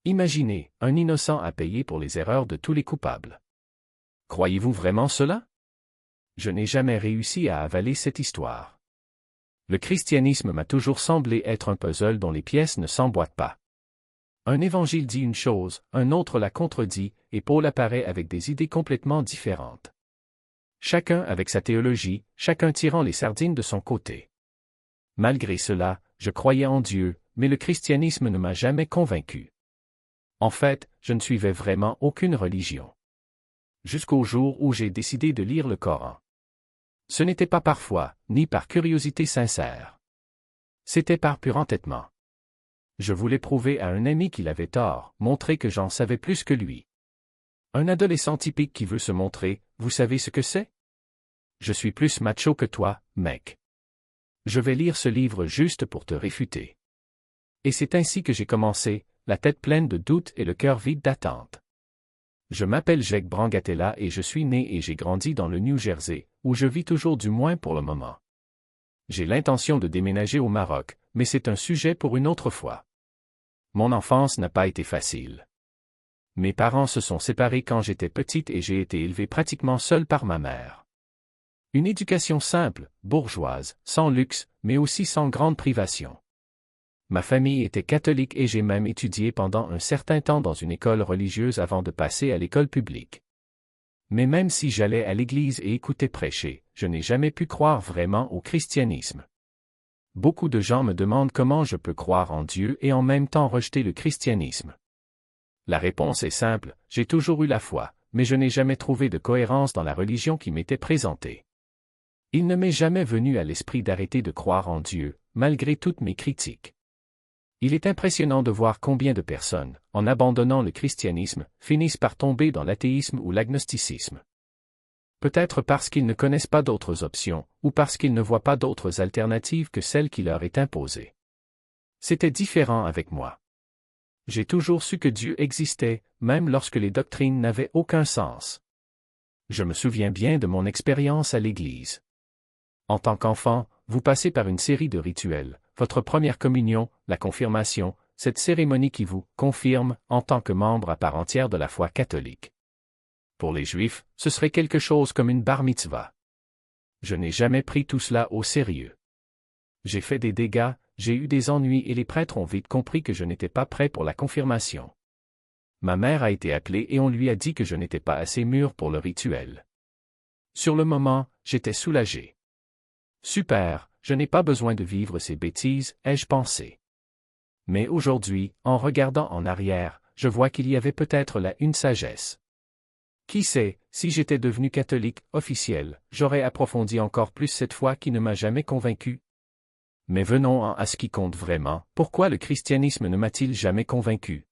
Imaginez, un innocent a payé pour les erreurs de tous les coupables. Croyez-vous vraiment cela? Je n'ai jamais réussi à avaler cette histoire. Le christianisme m'a toujours semblé être un puzzle dont les pièces ne s'emboîtent pas. Un évangile dit une chose, un autre la contredit, et Paul apparaît avec des idées complètement différentes. Chacun avec sa théologie, chacun tirant les sardines de son côté. Malgré cela, je croyais en Dieu, mais le christianisme ne m'a jamais convaincu. En fait, je ne suivais vraiment aucune religion. Jusqu'au jour où j'ai décidé de lire le Coran. Ce n'était pas par foi, ni par curiosité sincère. C'était par pur entêtement. Je voulais prouver à un ami qu'il avait tort, montrer que j'en savais plus que lui. Un adolescent typique qui veut se montrer, vous savez ce que c'est? Je suis plus macho que toi, mec. Je vais lire ce livre juste pour te réfuter. Et c'est ainsi que j'ai commencé, la tête pleine de doutes et le cœur vide d'attente. Je m'appelle Jake Brangatella et je suis né et j'ai grandi dans le New Jersey, où je vis toujours du moins pour le moment. J'ai l'intention de déménager au Maroc, mais c'est un sujet pour une autre fois. Mon enfance n'a pas été facile. Mes parents se sont séparés quand j'étais petite et j'ai été élevé pratiquement seul par ma mère. Une éducation simple, bourgeoise, sans luxe, mais aussi sans grande privation. Ma famille était catholique et j'ai même étudié pendant un certain temps dans une école religieuse avant de passer à l'école publique. Mais même si j'allais à l'église et écoutais prêcher, je n'ai jamais pu croire vraiment au christianisme. Beaucoup de gens me demandent comment je peux croire en Dieu et en même temps rejeter le christianisme. La réponse est simple, j'ai toujours eu la foi, mais je n'ai jamais trouvé de cohérence dans la religion qui m'était présentée. Il ne m'est jamais venu à l'esprit d'arrêter de croire en Dieu, malgré toutes mes critiques. Il est impressionnant de voir combien de personnes, en abandonnant le christianisme, finissent par tomber dans l'athéisme ou l'agnosticisme. Peut-être parce qu'ils ne connaissent pas d'autres options, ou parce qu'ils ne voient pas d'autres alternatives que celle qui leur est imposée. C'était différent avec moi. J'ai toujours su que Dieu existait, même lorsque les doctrines n'avaient aucun sens. Je me souviens bien de mon expérience à l'église. En tant qu'enfant, vous passez par une série de rituels, votre première communion, la confirmation, cette cérémonie qui vous confirme en tant que membre à part entière de la foi catholique. Pour les Juifs, ce serait quelque chose comme une bar mitzvah. Je n'ai jamais pris tout cela au sérieux. J'ai fait des dégâts, j'ai eu des ennuis et les prêtres ont vite compris que je n'étais pas prêt pour la confirmation. Ma mère a été appelée et on lui a dit que je n'étais pas assez mûr pour le rituel. Sur le moment, j'étais soulagé. Super, je n'ai pas besoin de vivre ces bêtises, ai-je pensé. Mais aujourd'hui, en regardant en arrière, je vois qu'il y avait peut-être là une sagesse. Qui sait, si j'étais devenu catholique officiel, j'aurais approfondi encore plus cette foi qui ne m'a jamais convaincu. Mais venons-en à ce qui compte vraiment, pourquoi le christianisme ne m'a-t-il jamais convaincu?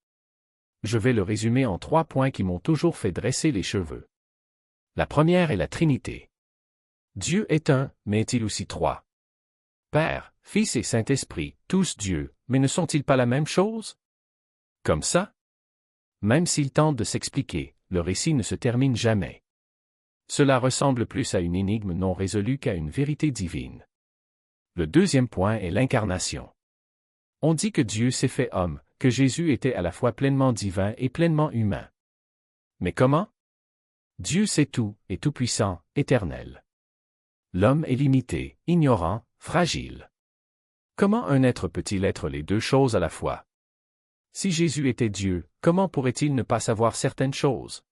Je vais le résumer en 3 points qui m'ont toujours fait dresser les cheveux. La première est la Trinité. Dieu est un, mais est-il aussi 3? Père, Fils et Saint-Esprit, tous Dieu, mais ne sont-ils pas la même chose? Comme ça? Même s'ils tentent de s'expliquer, le récit ne se termine jamais. Cela ressemble plus à une énigme non résolue qu'à une vérité divine. Le deuxième point est l'incarnation. On dit que Dieu s'est fait homme, que Jésus était à la fois pleinement divin et pleinement humain. Mais comment? Dieu sait tout, est tout-puissant, éternel. L'homme est limité, ignorant, fragile. Comment un être peut-il être les deux choses à la fois? Si Jésus était Dieu, comment pourrait-il ne pas savoir certaines choses?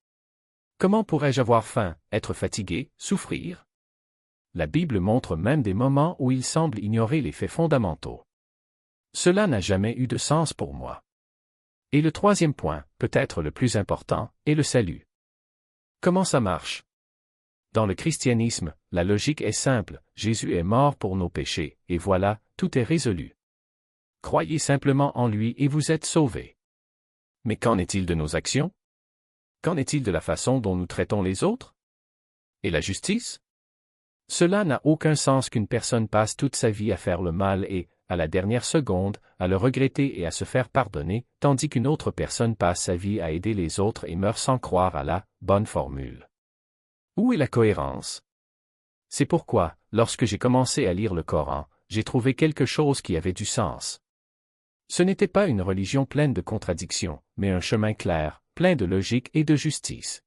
Comment pourrais-je avoir faim, être fatigué, souffrir? La Bible montre même des moments où il semble ignorer les faits fondamentaux. Cela n'a jamais eu de sens pour moi. Et le troisième point, peut-être le plus important, est le salut. Comment ça marche? Dans le christianisme, la logique est simple, Jésus est mort pour nos péchés, et voilà, tout est résolu. Croyez simplement en lui et vous êtes sauvés. Mais qu'en est-il de nos actions? Qu'en est-il de la façon dont nous traitons les autres? Et la justice? Cela n'a aucun sens qu'une personne passe toute sa vie à faire le mal et, à la dernière seconde, à le regretter et à se faire pardonner, tandis qu'une autre personne passe sa vie à aider les autres et meurt sans croire à la bonne formule. Où est la cohérence? C'est pourquoi, lorsque j'ai commencé à lire le Coran, j'ai trouvé quelque chose qui avait du sens. Ce n'était pas une religion pleine de contradictions, mais un chemin clair, plein de logique et de justice.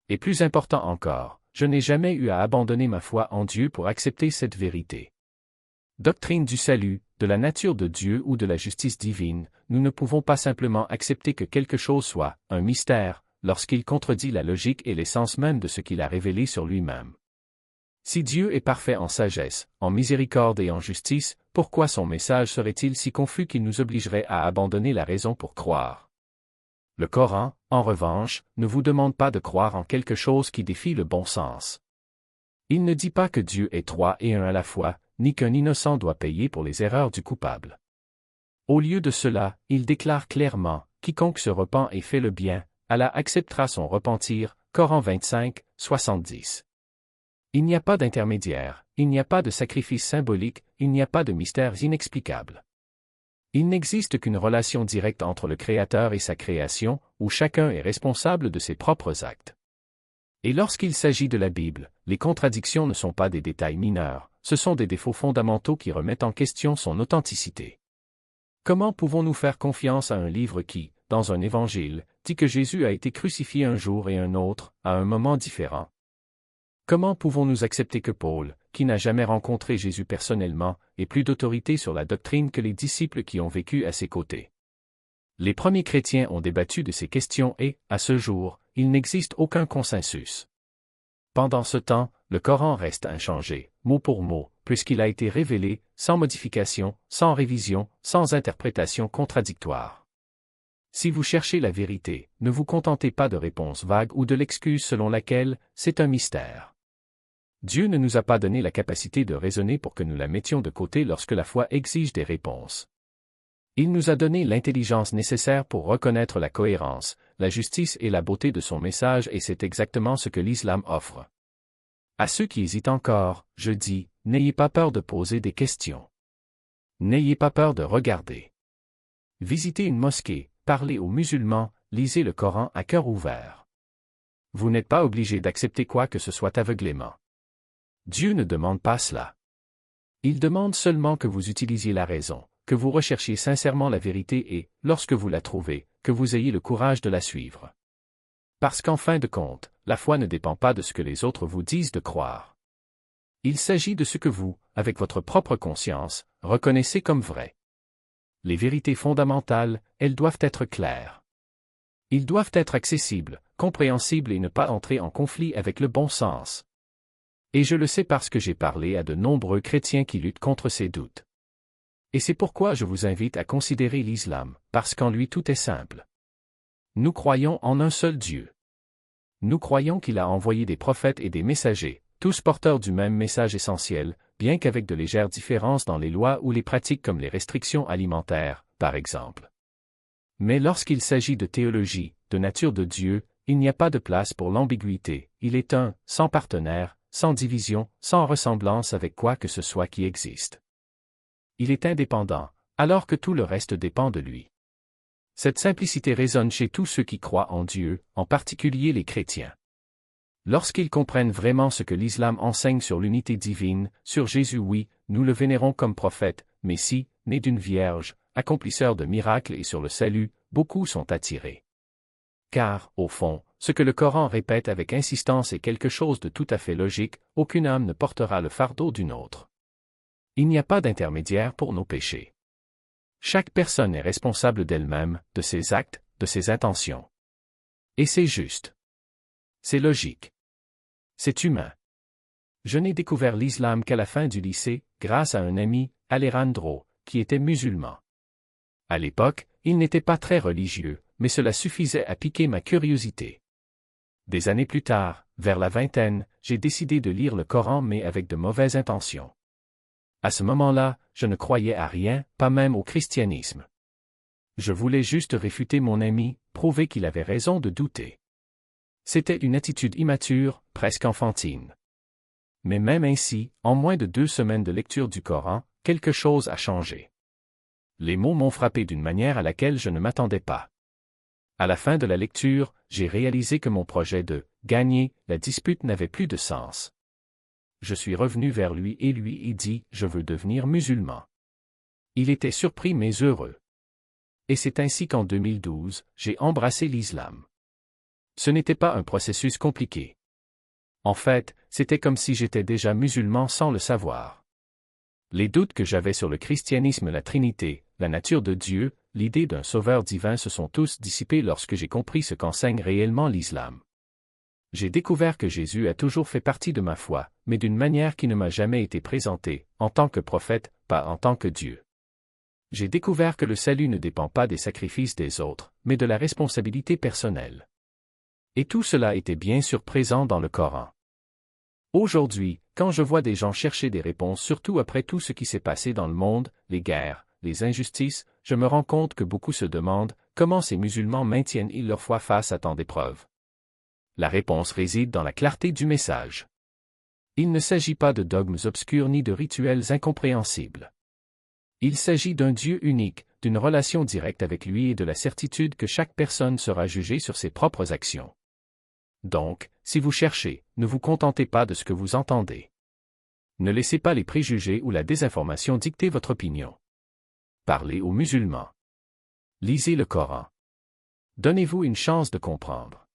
Et plus important encore, je n'ai jamais eu à abandonner ma foi en Dieu pour accepter cette vérité. Doctrine du salut, de la nature de Dieu ou de la justice divine, nous ne pouvons pas simplement accepter que quelque chose soit un mystère, lorsqu'il contredit la logique et l'essence même de ce qu'il a révélé sur lui-même. Si Dieu est parfait en sagesse, en miséricorde et en justice, pourquoi son message serait-il si confus qu'il nous obligerait à abandonner la raison pour croire? Le Coran, en revanche, ne vous demande pas de croire en quelque chose qui défie le bon sens. Il ne dit pas que Dieu est trois et un à la fois, ni qu'un innocent doit payer pour les erreurs du coupable. Au lieu de cela, il déclare clairement, quiconque se repent et fait le bien, Allah acceptera son repentir, Coran 25, 70. Il n'y a pas d'intermédiaire, il n'y a pas de sacrifice symbolique, il n'y a pas de mystères inexplicables. Il n'existe qu'une relation directe entre le Créateur et sa création, où chacun est responsable de ses propres actes. Et lorsqu'il s'agit de la Bible, les contradictions ne sont pas des détails mineurs, ce sont des défauts fondamentaux qui remettent en question son authenticité. Comment pouvons-nous faire confiance à un livre qui, dans un évangile, dit que Jésus a été crucifié un jour et un autre, à un moment différent? Comment pouvons-nous accepter que Paul, qui n'a jamais rencontré Jésus personnellement, ait plus d'autorité sur la doctrine que les disciples qui ont vécu à ses côtés? Les premiers chrétiens ont débattu de ces questions et, à ce jour, il n'existe aucun consensus. Pendant ce temps, le Coran reste inchangé, mot pour mot, puisqu'il a été révélé, sans modification, sans révision, sans interprétation contradictoire. Si vous cherchez la vérité, ne vous contentez pas de réponses vagues ou de l'excuse selon laquelle c'est un mystère. Dieu ne nous a pas donné la capacité de raisonner pour que nous la mettions de côté lorsque la foi exige des réponses. Il nous a donné l'intelligence nécessaire pour reconnaître la cohérence, la justice et la beauté de son message et c'est exactement ce que l'islam offre. À ceux qui hésitent encore, je dis, n'ayez pas peur de poser des questions. N'ayez pas peur de regarder. Visitez une mosquée, parlez aux musulmans, lisez le Coran à cœur ouvert. Vous n'êtes pas obligé d'accepter quoi que ce soit aveuglément. Dieu ne demande pas cela. Il demande seulement que vous utilisiez la raison, que vous recherchiez sincèrement la vérité et, lorsque vous la trouvez, que vous ayez le courage de la suivre. Parce qu'en fin de compte, la foi ne dépend pas de ce que les autres vous disent de croire. Il s'agit de ce que vous, avec votre propre conscience, reconnaissez comme vrai. Les vérités fondamentales, elles doivent être claires. Ils doivent être accessibles, compréhensibles et ne pas entrer en conflit avec le bon sens. Et je le sais parce que j'ai parlé à de nombreux chrétiens qui luttent contre ces doutes. Et c'est pourquoi je vous invite à considérer l'islam, parce qu'en lui tout est simple. Nous croyons en un seul Dieu. Nous croyons qu'il a envoyé des prophètes et des messagers, tous porteurs du même message essentiel, bien qu'avec de légères différences dans les lois ou les pratiques comme les restrictions alimentaires, par exemple. Mais lorsqu'il s'agit de théologie, de nature de Dieu, il n'y a pas de place pour l'ambiguïté, il est un, sans partenaire, sans division, sans ressemblance avec quoi que ce soit qui existe. Il est indépendant, alors que tout le reste dépend de lui. Cette simplicité résonne chez tous ceux qui croient en Dieu, en particulier les chrétiens. Lorsqu'ils comprennent vraiment ce que l'islam enseigne sur l'unité divine, sur Jésus oui, nous le vénérons comme prophète, Messie, né d'une vierge, accomplisseur de miracles et sur le salut, beaucoup sont attirés. Car, au fond, ce que le Coran répète avec insistance est quelque chose de tout à fait logique, aucune âme ne portera le fardeau d'une autre. Il n'y a pas d'intermédiaire pour nos péchés. Chaque personne est responsable d'elle-même, de ses actes, de ses intentions. Et c'est juste. C'est logique. C'est humain. Je n'ai découvert l'islam qu'à la fin du lycée, grâce à un ami, Alejandro, qui était musulman. À l'époque, il n'était pas très religieux, mais cela suffisait à piquer ma curiosité. Des années plus tard, vers la vingtaine, j'ai décidé de lire le Coran mais avec de mauvaises intentions. À ce moment-là, je ne croyais à rien, pas même au christianisme. Je voulais juste réfuter mon ami, prouver qu'il avait raison de douter. C'était une attitude immature, presque enfantine. Mais même ainsi, en moins de 2 semaines de lecture du Coran, quelque chose a changé. Les mots m'ont frappé d'une manière à laquelle je ne m'attendais pas. À la fin de la lecture, j'ai réalisé que mon projet de « gagner » la dispute n'avait plus de sens. Je suis revenu vers lui et lui ai dit « Je veux devenir musulman ». Il était surpris mais heureux. Et c'est ainsi qu'en 2012, j'ai embrassé l'islam. Ce n'était pas un processus compliqué. En fait, c'était comme si j'étais déjà musulman sans le savoir. Les doutes que j'avais sur le christianisme, la Trinité, la nature de Dieu, l'idée d'un sauveur divin se sont tous dissipés lorsque j'ai compris ce qu'enseigne réellement l'islam. J'ai découvert que Jésus a toujours fait partie de ma foi, mais d'une manière qui ne m'a jamais été présentée, en tant que prophète, pas en tant que Dieu. J'ai découvert que le salut ne dépend pas des sacrifices des autres, mais de la responsabilité personnelle. Et tout cela était bien sûr présent dans le Coran. Aujourd'hui, quand je vois des gens chercher des réponses, surtout après tout ce qui s'est passé dans le monde, les guerres, les injustices, je me rends compte que beaucoup se demandent comment ces musulmans maintiennent-ils leur foi face à tant d'épreuves. La réponse réside dans la clarté du message. Il ne s'agit pas de dogmes obscurs ni de rituels incompréhensibles. Il s'agit d'un Dieu unique, d'une relation directe avec lui et de la certitude que chaque personne sera jugée sur ses propres actions. Donc, si vous cherchez, ne vous contentez pas de ce que vous entendez. Ne laissez pas les préjugés ou la désinformation dicter votre opinion. Parlez aux musulmans. Lisez le Coran. Donnez-vous une chance de comprendre.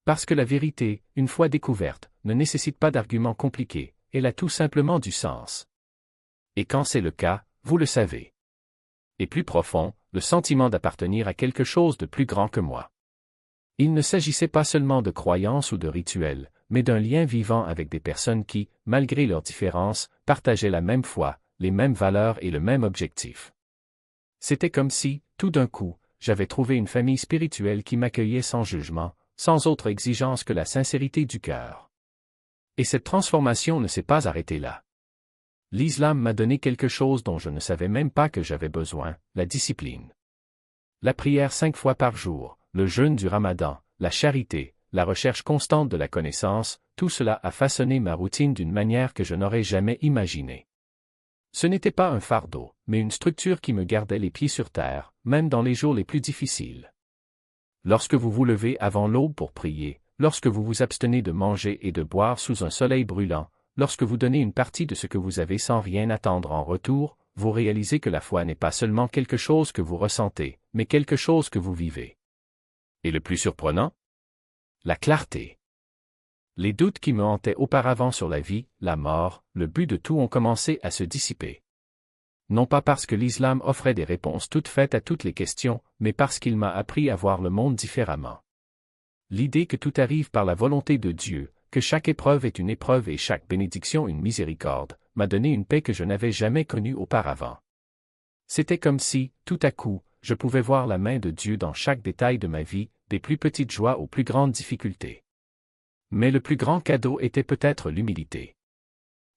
Parce que la vérité, une fois découverte, ne nécessite pas d'arguments compliqués, elle a tout simplement du sens. Et quand c'est le cas, vous le savez. Et plus profond, le sentiment d'appartenir à quelque chose de plus grand que moi. Il ne s'agissait pas seulement de croyances ou de rituels, mais d'un lien vivant avec des personnes qui, malgré leurs différences, partageaient la même foi, les mêmes valeurs et le même objectif. C'était comme si, tout d'un coup, j'avais trouvé une famille spirituelle qui m'accueillait sans jugement, sans autre exigence que la sincérité du cœur. Et cette transformation ne s'est pas arrêtée là. L'islam m'a donné quelque chose dont je ne savais même pas que j'avais besoin, la discipline. La prière 5 fois par jour, le jeûne du Ramadan, la charité, la recherche constante de la connaissance, tout cela a façonné ma routine d'une manière que je n'aurais jamais imaginée. Ce n'était pas un fardeau, mais une structure qui me gardait les pieds sur terre, même dans les jours les plus difficiles. Lorsque vous vous levez avant l'aube pour prier, lorsque vous vous abstenez de manger et de boire sous un soleil brûlant, lorsque vous donnez une partie de ce que vous avez sans rien attendre en retour, vous réalisez que la foi n'est pas seulement quelque chose que vous ressentez, mais quelque chose que vous vivez. Et le plus surprenant? La clarté. Les doutes qui me hantaient auparavant sur la vie, la mort, le but de tout ont commencé à se dissiper. Non pas parce que l'islam offrait des réponses toutes faites à toutes les questions, mais parce qu'il m'a appris à voir le monde différemment. L'idée que tout arrive par la volonté de Dieu, que chaque épreuve est une épreuve et chaque bénédiction une miséricorde, m'a donné une paix que je n'avais jamais connue auparavant. C'était comme si, tout à coup, je pouvais voir la main de Dieu dans chaque détail de ma vie, des plus petites joies aux plus grandes difficultés. Mais le plus grand cadeau était peut-être l'humilité.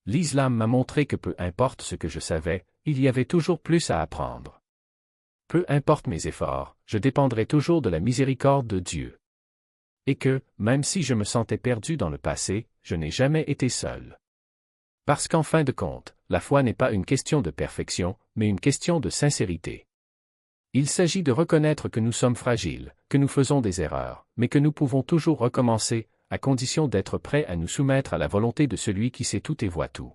L'islam m'a montré que peu importe ce que je savais, il y avait toujours plus à apprendre. Peu importe mes efforts, je dépendrais toujours de la miséricorde de Dieu. Et que, même si je me sentais perdu dans le passé, je n'ai jamais été seul. Parce qu'en fin de compte, la foi n'est pas une question de perfection, mais une question de sincérité. Il s'agit de reconnaître que nous sommes fragiles, que nous faisons des erreurs, mais que nous pouvons toujours recommencer, à condition d'être prêts à nous soumettre à la volonté de celui qui sait tout et voit tout.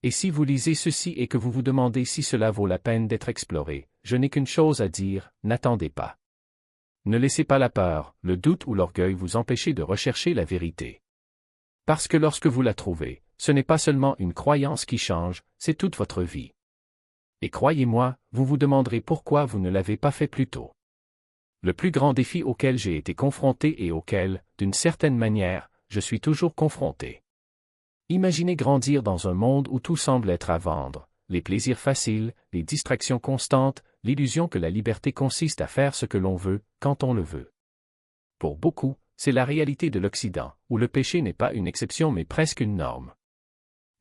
Et si vous lisez ceci et que vous vous demandez si cela vaut la peine d'être exploré, je n'ai qu'une chose à dire, n'attendez pas. Ne laissez pas la peur, le doute ou l'orgueil vous empêcher de rechercher la vérité. Parce que lorsque vous la trouvez, ce n'est pas seulement une croyance qui change, c'est toute votre vie. Et croyez-moi, vous vous demanderez pourquoi vous ne l'avez pas fait plus tôt. Le plus grand défi auquel j'ai été confronté et auquel, d'une certaine manière, je suis toujours confronté. Imaginez grandir dans un monde où tout semble être à vendre, les plaisirs faciles, les distractions constantes, l'illusion que la liberté consiste à faire ce que l'on veut, quand on le veut. Pour beaucoup, c'est la réalité de l'Occident, où le péché n'est pas une exception mais presque une norme.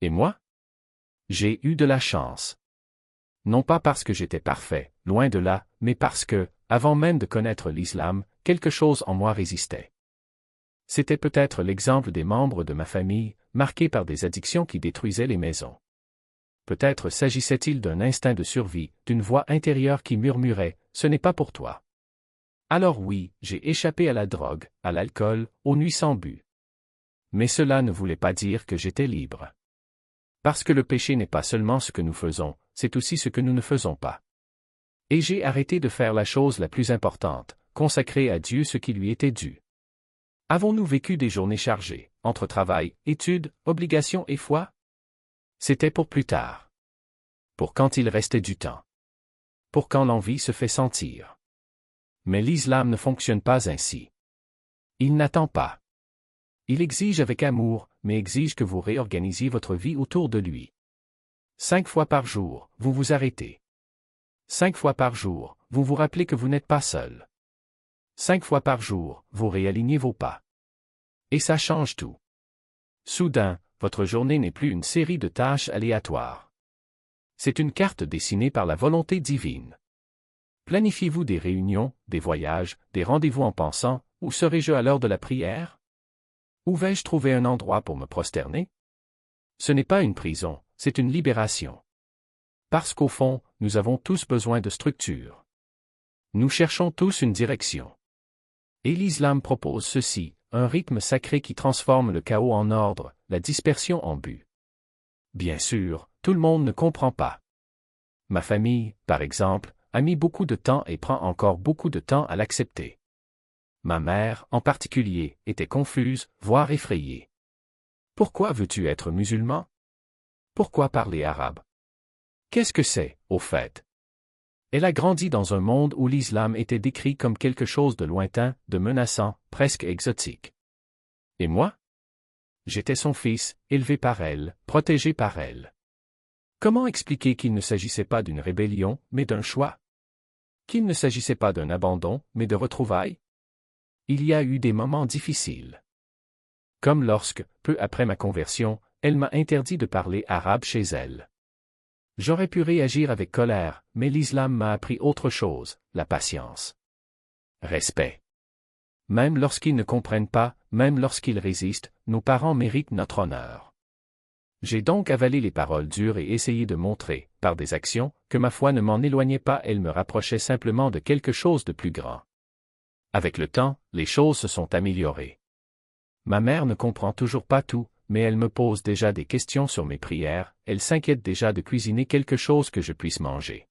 Et moi? J'ai eu de la chance. Non pas parce que j'étais parfait, loin de là, mais parce que, avant même de connaître l'islam, quelque chose en moi résistait. C'était peut-être l'exemple des membres de ma famille, marqués par des addictions qui détruisaient les maisons. Peut-être s'agissait-il d'un instinct de survie, d'une voix intérieure qui murmurait « Ce n'est pas pour toi ». Alors oui, j'ai échappé à la drogue, à l'alcool, aux nuits sans but. Mais cela ne voulait pas dire que j'étais libre. Parce que le péché n'est pas seulement ce que nous faisons, c'est aussi ce que nous ne faisons pas. Et j'ai arrêté de faire la chose la plus importante, consacrer à Dieu ce qui lui était dû. Avons-nous vécu des journées chargées, entre travail, études, obligations et foi? C'était pour plus tard. Pour quand il restait du temps. Pour quand l'envie se fait sentir. Mais l'islam ne fonctionne pas ainsi. Il n'attend pas. Il exige avec amour, mais exige que vous réorganisiez votre vie autour de lui. 5 fois par jour, vous vous arrêtez. 5 fois par jour, vous vous rappelez que vous n'êtes pas seul. 5 fois par jour, vous réalignez vos pas. Et ça change tout. Soudain, votre journée n'est plus une série de tâches aléatoires. C'est une carte dessinée par la volonté divine. Planifiez-vous des réunions, des voyages, des rendez-vous en pensant, où serai-je à l'heure de la prière? Où vais-je trouver un endroit pour me prosterner? Ce n'est pas une prison, c'est une libération. Parce qu'au fond, nous avons tous besoin de structure. Nous cherchons tous une direction. Et l'islam propose ceci, un rythme sacré qui transforme le chaos en ordre, la dispersion en but. Bien sûr, tout le monde ne comprend pas. Ma famille, par exemple, a mis beaucoup de temps et prend encore beaucoup de temps à l'accepter. Ma mère, en particulier, était confuse, voire effrayée. Pourquoi veux-tu être musulman? Pourquoi parler arabe? Qu'est-ce que c'est, au fait? Elle a grandi dans un monde où l'islam était décrit comme quelque chose de lointain, de menaçant, presque exotique. Et moi? J'étais son fils, élevé par elle, protégé par elle. Comment expliquer qu'il ne s'agissait pas d'une rébellion, mais d'un choix? Qu'il ne s'agissait pas d'un abandon, mais de retrouvailles? Il y a eu des moments difficiles. Comme lorsque, peu après ma conversion, elle m'a interdit de parler arabe chez elle. J'aurais pu réagir avec colère, mais l'islam m'a appris autre chose, la patience. Respect. Même lorsqu'ils ne comprennent pas, même lorsqu'ils résistent, nos parents méritent notre honneur. J'ai donc avalé les paroles dures et essayé de montrer, par des actions, que ma foi ne m'en éloignait pas, elle me rapprochait simplement de quelque chose de plus grand. Avec le temps, les choses se sont améliorées. Ma mère ne comprend toujours pas tout, mais elle me pose déjà des questions sur mes prières, elle s'inquiète déjà de cuisiner quelque chose que je puisse manger.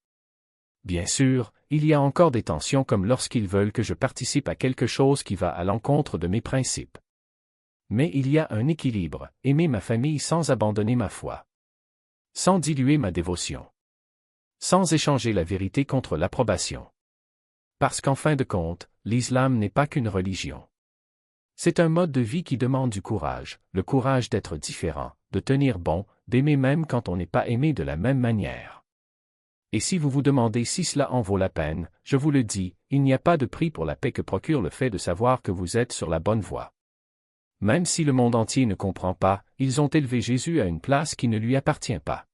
Bien sûr, il y a encore des tensions comme lorsqu'ils veulent que je participe à quelque chose qui va à l'encontre de mes principes. Mais il y a un équilibre, aimer ma famille sans abandonner ma foi. Sans diluer ma dévotion. Sans échanger la vérité contre l'approbation. Parce qu'en fin de compte, l'islam n'est pas qu'une religion. C'est un mode de vie qui demande du courage, le courage d'être différent, de tenir bon, d'aimer même quand on n'est pas aimé de la même manière. Et si vous vous demandez si cela en vaut la peine, je vous le dis, il n'y a pas de prix pour la paix que procure le fait de savoir que vous êtes sur la bonne voie. Même si le monde entier ne comprend pas, ils ont élevé Jésus à une place qui ne lui appartient pas.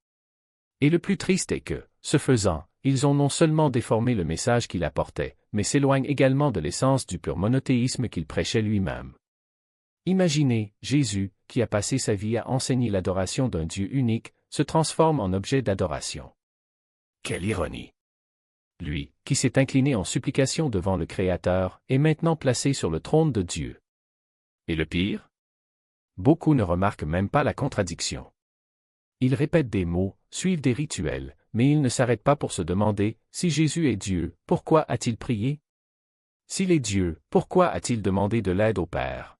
Et le plus triste est que, ce faisant, ils ont non seulement déformé le message qu'il apportait, mais s'éloignent également de l'essence du pur monothéisme qu'il prêchait lui-même. Imaginez, Jésus, qui a passé sa vie à enseigner l'adoration d'un Dieu unique, se transforme en objet d'adoration. Quelle ironie! Lui, qui s'est incliné en supplication devant le Créateur, est maintenant placé sur le trône de Dieu. Et le pire? Beaucoup ne remarquent même pas la contradiction. Ils répètent des mots, suivent des rituels, mais ils ne s'arrêtent pas pour se demander, si Jésus est Dieu, pourquoi a-t-il prié? S'il est Dieu, pourquoi a-t-il demandé de l'aide au Père?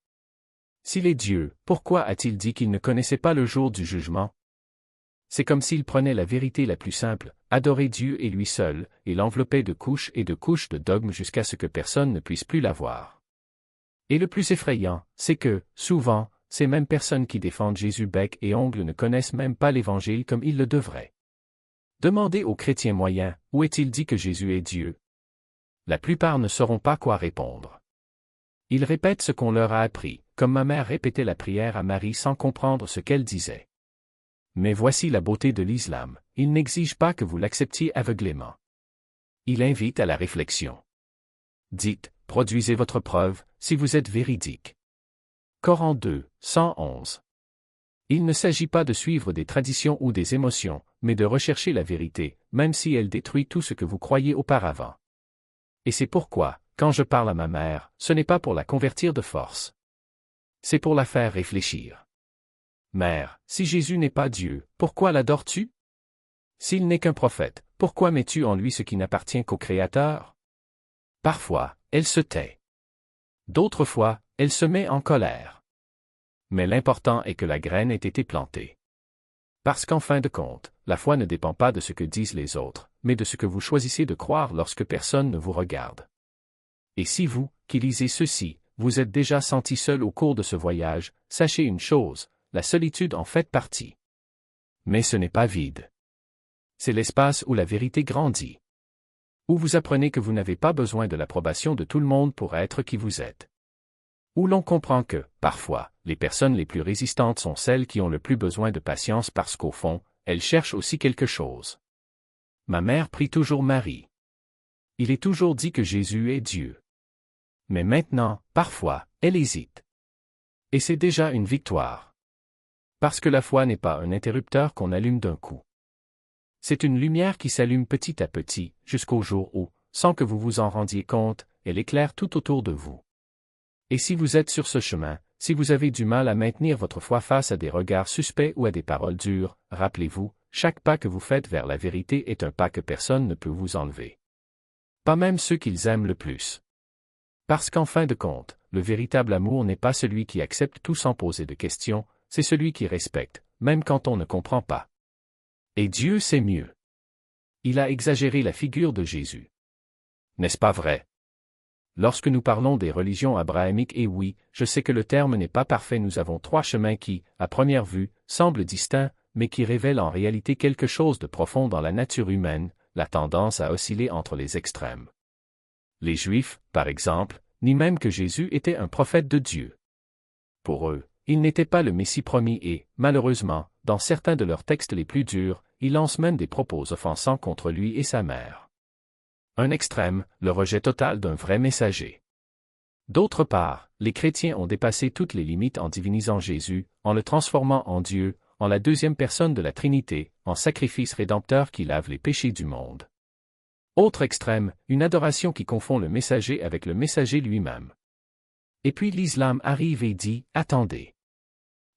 S'il est Dieu, pourquoi a-t-il dit qu'il ne connaissait pas le jour du jugement? C'est comme s'il prenait la vérité la plus simple, adorer Dieu et lui seul, et l'enveloppait de couches de dogmes jusqu'à ce que personne ne puisse plus la voir. Et le plus effrayant, c'est que, souvent, ces mêmes personnes qui défendent Jésus bec et ongles ne connaissent même pas l'Évangile comme ils le devraient. Demandez aux chrétiens moyens, où est-il dit que Jésus est Dieu? La plupart ne sauront pas quoi répondre. Ils répètent ce qu'on leur a appris, comme ma mère répétait la prière à Marie sans comprendre ce qu'elle disait. Mais voici la beauté de l'islam, il n'exige pas que vous l'acceptiez aveuglément. Il invite à la réflexion. Dites, produisez votre preuve, si vous êtes véridique. Coran 2, 111. Il ne s'agit pas de suivre des traditions ou des émotions, mais de rechercher la vérité, même si elle détruit tout ce que vous croyez auparavant. Et c'est pourquoi, quand je parle à ma mère, ce n'est pas pour la convertir de force. C'est pour la faire réfléchir. Mère, si Jésus n'est pas Dieu, pourquoi l'adores-tu? S'il n'est qu'un prophète, pourquoi mets-tu en lui ce qui n'appartient qu'au Créateur? Parfois, elle se tait. D'autres fois, elle se met en colère. Mais l'important est que la graine ait été plantée. Parce qu'en fin de compte, la foi ne dépend pas de ce que disent les autres, mais de ce que vous choisissez de croire lorsque personne ne vous regarde. Et si vous, qui lisez ceci, vous êtes déjà senti seul au cours de ce voyage, sachez une chose, la solitude en fait partie. Mais ce n'est pas vide. C'est l'espace où la vérité grandit. Où vous apprenez que vous n'avez pas besoin de l'approbation de tout le monde pour être qui vous êtes. Où l'on comprend que, parfois, les personnes les plus résistantes sont celles qui ont le plus besoin de patience parce qu'au fond, elles cherchent aussi quelque chose. Ma mère prie toujours Marie. Il est toujours dit que Jésus est Dieu. Mais maintenant, parfois, elle hésite. Et c'est déjà une victoire. Parce que la foi n'est pas un interrupteur qu'on allume d'un coup. C'est une lumière qui s'allume petit à petit, jusqu'au jour où, sans que vous vous en rendiez compte, elle éclaire tout autour de vous. Et si vous êtes sur ce chemin, si vous avez du mal à maintenir votre foi face à des regards suspects ou à des paroles dures, rappelez-vous, chaque pas que vous faites vers la vérité est un pas que personne ne peut vous enlever. Pas même ceux qu'ils aiment le plus. Parce qu'en fin de compte, le véritable amour n'est pas celui qui accepte tout sans poser de questions, c'est celui qui respecte, même quand on ne comprend pas. Et Dieu sait mieux. Il a exagéré la figure de Jésus. N'est-ce pas vrai? Lorsque nous parlons des religions abrahamiques, et oui, je sais que le terme n'est pas parfait, nous avons trois chemins qui, à première vue, semblent distincts, mais qui révèlent en réalité quelque chose de profond dans la nature humaine, la tendance à osciller entre les extrêmes. Les Juifs, par exemple, nient même que Jésus était un prophète de Dieu. Pour eux, il n'était pas le Messie promis et, malheureusement, dans certains de leurs textes les plus durs, ils lancent même des propos offensants contre lui et sa mère. Un extrême, le rejet total d'un vrai messager. D'autre part, les chrétiens ont dépassé toutes les limites en divinisant Jésus, en le transformant en Dieu, en la deuxième personne de la Trinité, en sacrifice rédempteur qui lave les péchés du monde. Autre extrême, une adoration qui confond le messager avec le messager lui-même. Et puis l'islam arrive et dit, attendez.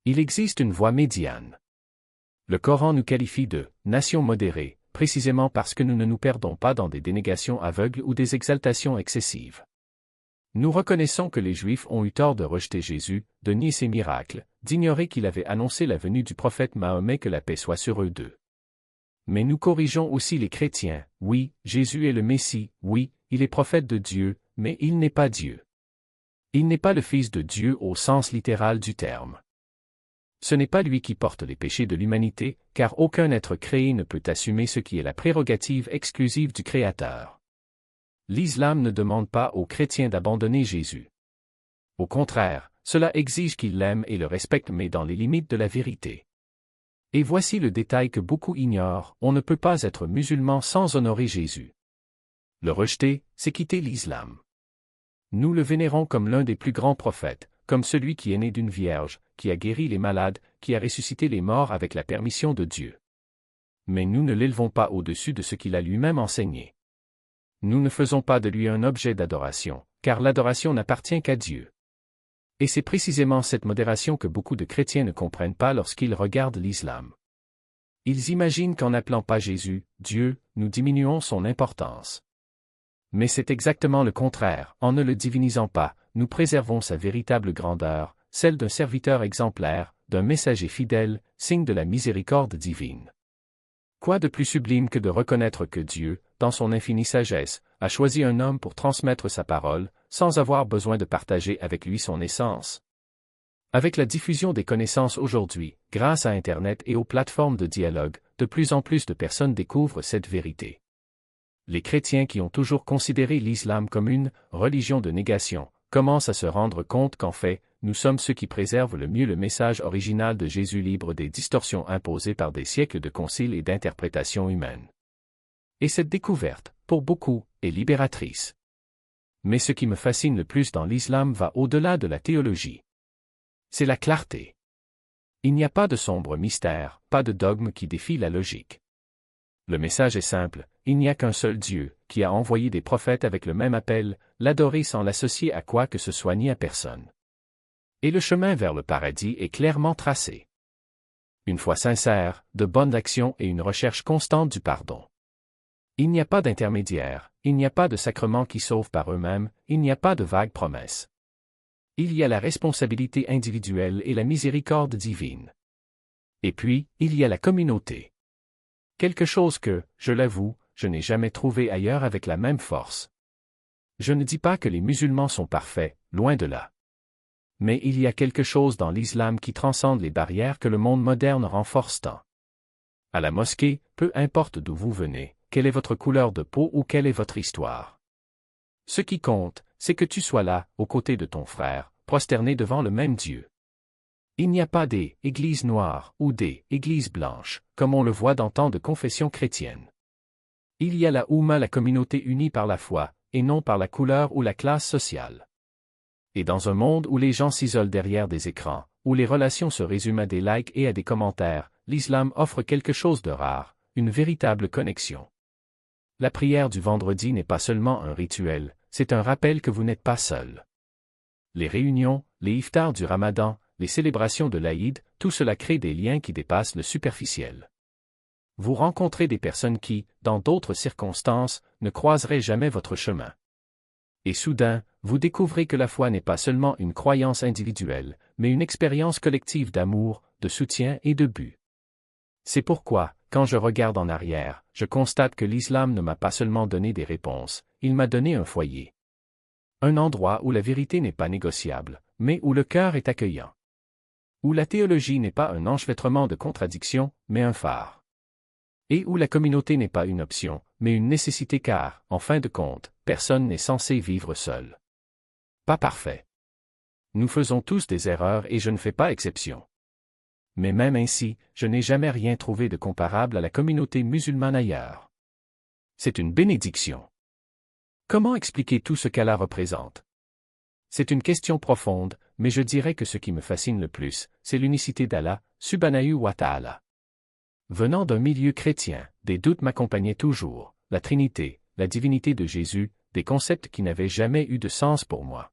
Il existe une voie médiane. Le Coran nous qualifie de « nation modérée », précisément parce que nous ne nous perdons pas dans des dénégations aveugles ou des exaltations excessives. Nous reconnaissons que les Juifs ont eu tort de rejeter Jésus, de nier ses miracles, d'ignorer qu'il avait annoncé la venue du prophète Mahomet, que la paix soit sur eux deux. Mais nous corrigeons aussi les chrétiens, oui, Jésus est le Messie, oui, il est prophète de Dieu, mais il n'est pas Dieu. Il n'est pas le Fils de Dieu au sens littéral du terme. Ce n'est pas lui qui porte les péchés de l'humanité, car aucun être créé ne peut assumer ce qui est la prérogative exclusive du Créateur. L'islam ne demande pas aux chrétiens d'abandonner Jésus. Au contraire, cela exige qu'ils l'aiment et le respectent, mais dans les limites de la vérité. Et voici le détail que beaucoup ignorent, on ne peut pas être musulman sans honorer Jésus. Le rejeter, c'est quitter l'islam. Nous le vénérons comme l'un des plus grands prophètes, comme celui qui est né d'une vierge, qui a guéri les malades, qui a ressuscité les morts avec la permission de Dieu. Mais nous ne l'élevons pas au-dessus de ce qu'il a lui-même enseigné. Nous ne faisons pas de lui un objet d'adoration, car l'adoration n'appartient qu'à Dieu. Et c'est précisément cette modération que beaucoup de chrétiens ne comprennent pas lorsqu'ils regardent l'islam. Ils imaginent qu'en n'appelant pas Jésus, Dieu, nous diminuons son importance. Mais c'est exactement le contraire, en ne le divinisant pas, nous préservons sa véritable grandeur, celle d'un serviteur exemplaire, d'un messager fidèle, signe de la miséricorde divine. Quoi de plus sublime que de reconnaître que Dieu, dans son infinie sagesse, a choisi un homme pour transmettre sa parole, sans avoir besoin de partager avec lui son essence? Avec la diffusion des connaissances aujourd'hui, grâce à Internet et aux plateformes de dialogue, de plus en plus de personnes découvrent cette vérité. Les chrétiens qui ont toujours considéré l'islam comme une religion de négation, commencent à se rendre compte qu'en fait, nous sommes ceux qui préservent le mieux le message original de Jésus, libre des distorsions imposées par des siècles de conciles et d'interprétations humaines. Et cette découverte, pour beaucoup, est libératrice. Mais ce qui me fascine le plus dans l'islam va au-delà de la théologie. C'est la clarté. Il n'y a pas de sombre mystère, pas de dogme qui défie la logique. Le message est simple, il n'y a qu'un seul Dieu, qui a envoyé des prophètes avec le même appel, l'adorer sans l'associer à quoi que ce soit ni à personne. Et le chemin vers le paradis est clairement tracé. Une foi sincère, de bonnes actions et une recherche constante du pardon. Il n'y a pas d'intermédiaire, il n'y a pas de sacrements qui sauvent par eux-mêmes, il n'y a pas de vagues promesses. Il y a la responsabilité individuelle et la miséricorde divine. Et puis, il y a la communauté. Quelque chose que, je l'avoue, je n'ai jamais trouvé ailleurs avec la même force. Je ne dis pas que les musulmans sont parfaits, loin de là. Mais il y a quelque chose dans l'islam qui transcende les barrières que le monde moderne renforce tant. À la mosquée, peu importe d'où vous venez, quelle est votre couleur de peau ou quelle est votre histoire. Ce qui compte, c'est que tu sois là, aux côtés de ton frère, prosterné devant le même Dieu. Il n'y a pas des « églises noires » ou des « églises blanches », comme on le voit dans tant de confessions chrétiennes. Il y a la Oumma, la communauté unie par la foi, et non par la couleur ou la classe sociale. Et dans un monde où les gens s'isolent derrière des écrans, où les relations se résument à des likes et à des commentaires, l'islam offre quelque chose de rare, une véritable connexion. La prière du vendredi n'est pas seulement un rituel, c'est un rappel que vous n'êtes pas seul. Les réunions, les iftars du Ramadan, les célébrations de l'Aïd, tout cela crée des liens qui dépassent le superficiel. Vous rencontrez des personnes qui, dans d'autres circonstances, ne croiseraient jamais votre chemin. Et soudain, vous découvrez que la foi n'est pas seulement une croyance individuelle, mais une expérience collective d'amour, de soutien et de but. C'est pourquoi, quand je regarde en arrière, je constate que l'islam ne m'a pas seulement donné des réponses, il m'a donné un foyer. Un endroit où la vérité n'est pas négociable, mais où le cœur est accueillant. Où la théologie n'est pas un enchevêtrement de contradictions, mais un phare. Et où la communauté n'est pas une option, mais une nécessité car, en fin de compte, personne n'est censé vivre seul. Pas parfait. Nous faisons tous des erreurs et je ne fais pas exception. Mais même ainsi, je n'ai jamais rien trouvé de comparable à la communauté musulmane ailleurs. C'est une bénédiction. Comment expliquer tout ce qu'Allah représente? C'est une question profonde, mais je dirais que ce qui me fascine le plus, c'est l'unicité d'Allah, subhanahu wa ta'ala. Venant d'un milieu chrétien, des doutes m'accompagnaient toujours, la Trinité, la divinité de Jésus, des concepts qui n'avaient jamais eu de sens pour moi.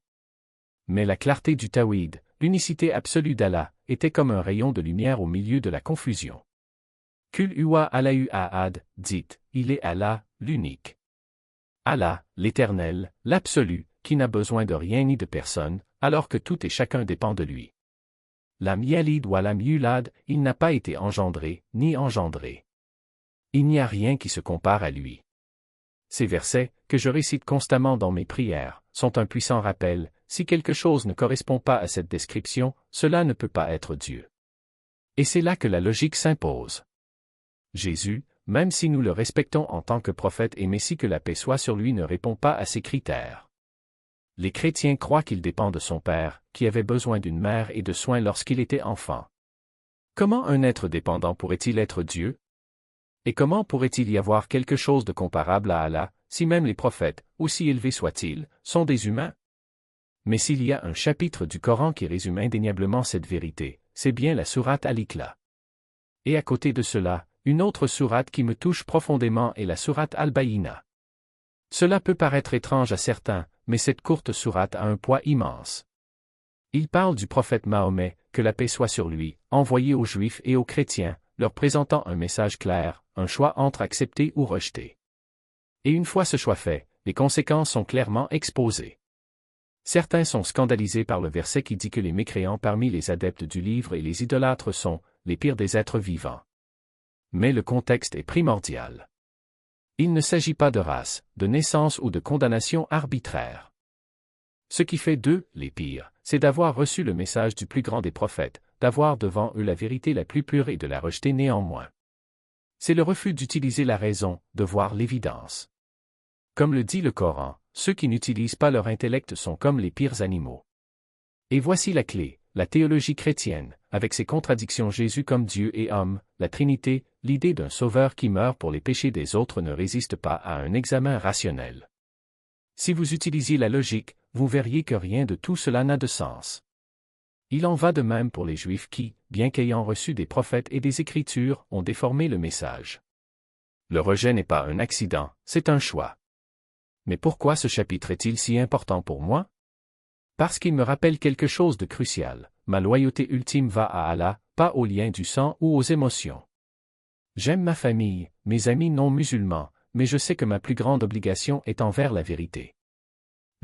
Mais la clarté du Tawhid, l'unicité absolue d'Allah, était comme un rayon de lumière au milieu de la confusion. Kul huwa Allahu ahad, dites, il est Allah, l'unique. Allah, l'éternel, l'absolu, qui n'a besoin de rien ni de personne, alors que tout et chacun dépend de lui. Lam yalid wa lam yulad, il n'a pas été engendré, ni engendré. Il n'y a rien qui se compare à lui. Ces versets, que je récite constamment dans mes prières, sont un puissant rappel, si quelque chose ne correspond pas à cette description, cela ne peut pas être Dieu. Et c'est là que la logique s'impose. Jésus, même si nous le respectons en tant que prophète et Messie que la paix soit sur lui, ne répond pas à ces critères. Les chrétiens croient qu'il dépend de son père, qui avait besoin d'une mère et de soins lorsqu'il était enfant. Comment un être dépendant pourrait-il être Dieu? Et comment pourrait-il y avoir quelque chose de comparable à Allah, si même les prophètes, aussi élevés soient-ils, sont des humains? Mais s'il y a un chapitre du Coran qui résume indéniablement cette vérité, c'est bien la sourate Al-Ikhlas. Et à côté de cela, une autre sourate qui me touche profondément est la sourate Al-Bayyina. Cela peut paraître étrange à certains, mais cette courte sourate a un poids immense. Il parle du prophète Mahomet, que la paix soit sur lui, envoyé aux Juifs et aux chrétiens, leur présentant un message clair, un choix entre accepter ou rejeter. Et une fois ce choix fait, les conséquences sont clairement exposées. Certains sont scandalisés par le verset qui dit que les mécréants parmi les adeptes du livre et les idolâtres sont les pires des êtres vivants. Mais le contexte est primordial. Il ne s'agit pas de race, de naissance ou de condamnation arbitraire. Ce qui fait d'eux les pires, c'est d'avoir reçu le message du plus grand des prophètes, d'avoir devant eux la vérité la plus pure et de la rejeter néanmoins. C'est le refus d'utiliser la raison, de voir l'évidence. Comme le dit le Coran, ceux qui n'utilisent pas leur intellect sont comme les pires animaux. Et voici la clé, la théologie chrétienne, avec ses contradictions Jésus comme Dieu et homme, la Trinité, l'idée d'un sauveur qui meurt pour les péchés des autres ne résiste pas à un examen rationnel. Si vous utilisiez la logique, vous verriez que rien de tout cela n'a de sens. Il en va de même pour les Juifs qui, bien qu'ayant reçu des prophètes et des Écritures, ont déformé le message. Le rejet n'est pas un accident, c'est un choix. Mais pourquoi ce chapitre est-il si important pour moi? Parce qu'il me rappelle quelque chose de crucial, ma loyauté ultime va à Allah, pas aux liens du sang ou aux émotions. J'aime ma famille, mes amis non musulmans, mais je sais que ma plus grande obligation est envers la vérité.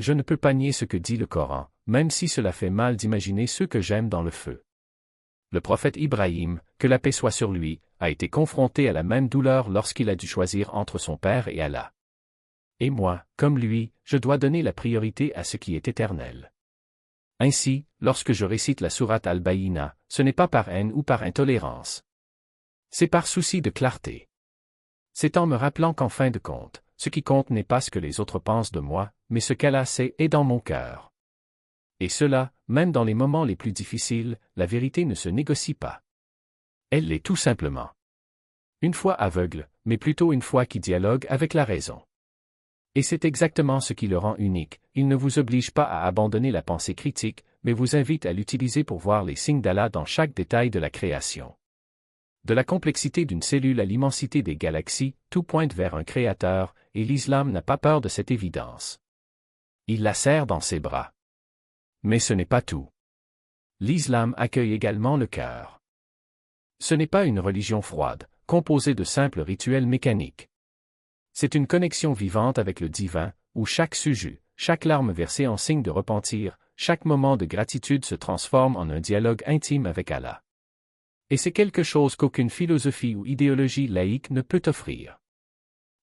Je ne peux pas nier ce que dit le Coran, même si cela fait mal d'imaginer ceux que j'aime dans le feu. Le prophète Ibrahim, que la paix soit sur lui, a été confronté à la même douleur lorsqu'il a dû choisir entre son père et Allah. Et moi, comme lui, je dois donner la priorité à ce qui est éternel. Ainsi, lorsque je récite la sourate Al-Bayyina, ce n'est pas par haine ou par intolérance. C'est par souci de clarté. C'est en me rappelant qu'en fin de compte, ce qui compte n'est pas ce que les autres pensent de moi, mais ce qu'Allah sait est dans mon cœur. Et cela, même dans les moments les plus difficiles, la vérité ne se négocie pas. Elle l'est tout simplement. Une foi aveugle, mais plutôt une foi qui dialogue avec la raison. Et c'est exactement ce qui le rend unique, il ne vous oblige pas à abandonner la pensée critique, mais vous invite à l'utiliser pour voir les signes d'Allah dans chaque détail de la création. De la complexité d'une cellule à l'immensité des galaxies, tout pointe vers un créateur, et l'islam n'a pas peur de cette évidence. Il la serre dans ses bras. Mais ce n'est pas tout. L'islam accueille également le cœur. Ce n'est pas une religion froide, composée de simples rituels mécaniques. C'est une connexion vivante avec le divin, où chaque sujet, chaque larme versée en signe de repentir, chaque moment de gratitude se transforme en un dialogue intime avec Allah. Et c'est quelque chose qu'aucune philosophie ou idéologie laïque ne peut offrir.